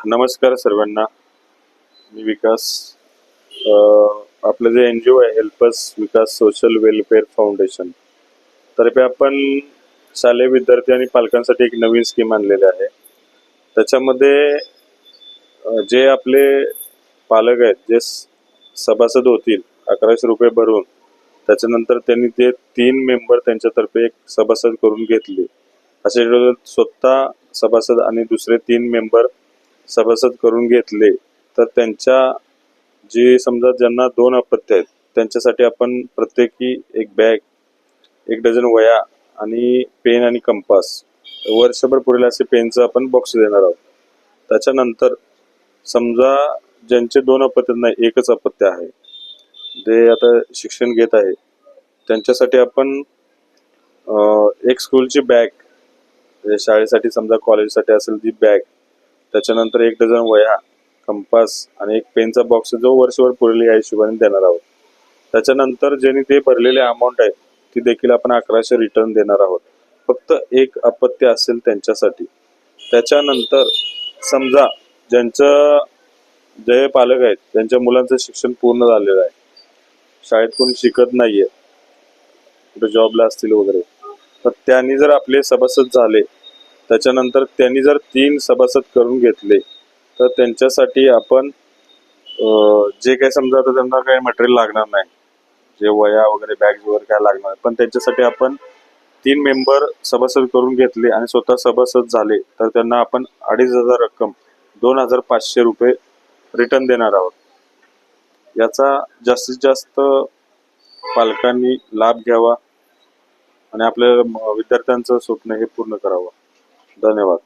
नमस्कार सर्वांना. मी विकास. आपलं जे NGO आहे हेल्पस विकास सोशल वेलफेअर फाउंडेशन तर्फे आपण शालेय विद्यार्थी आणि पालकांसाठी एक नवीन स्कीम आणलेली आहे. त्याच्यामध्ये जे आपले पालक आहेत जे सभासद होतील 1100 रुपये भरून, त्याच्यानंतर त्यांनी ते 3 मेंबर त्यांच्यातर्फे एक सभासद करून घेतले. असे स्वतः सभासद आणि दुसरे 3 मेंबर सभासद करून घेतले तर त्यांच्या जे समजा ज्यांना 2 अपत्य आहेत त्यांच्यासाठी आपण प्रत्येकी एक बॅग, 1 डझन वह्या आणि पेन आणि कंपास, वर्षभर पुरेल असे पेनचं आपण बॉक्स देणार आहोत. त्याच्यानंतर समजा ज्यांचे 2 अपत्य नाही, एकच अपत्य आहे, जे आता शिक्षण घेत आहे, त्यांच्यासाठी आपण एक स्कूलची बॅग, शाळेसाठी समजा कॉलेजसाठी असेल ती बॅग, त्याच्यानंतर 1 डझन वह्या, कंपास आणि एक पेनचा बॉक्स जो वर्षभर पुरेल या हिशोबाने देणार आहोत. त्याच्यानंतर ज्यांनी ते भरलेले अमाऊंट आहे ती देखील आपण 1100 रिटर्न देणार आहोत, फक्त एक अपत्य असेल त्यांच्यासाठी. त्याच्यानंतर समजा ज्यांचं जे पालक आहेत त्यांच्या मुलांचं शिक्षण पूर्ण झालेलं आहे, शाळेत कोणी शिकत नाहीये, कुठे जॉबला असतील वगैरे, तर त्यांनी जर आपले सभासद झाले, त्याच्यानंतर त्यांनी जर 3 सभासद करून घेतले तर त्यांच्यासाठी आपण जे काही समजा आता त्यांना काही मटेरियल लागणार नाही, जे वह्या वगैरे बॅग्स वगैरे काय लागणार, पण त्यांच्यासाठी आपण 3 मेंबर सभासद करून घेतले आणि स्वतः सभासद झाले तर त्यांना आपण 2500 रक्कम 2500 रुपये रिटर्न देणार आहोत. याचा जास्तीत जास्त पालकांनी लाभ घ्यावा आणि आपल्या विद्यार्थ्यांचं स्वप्न हे पूर्ण करावं. धन्यवाद.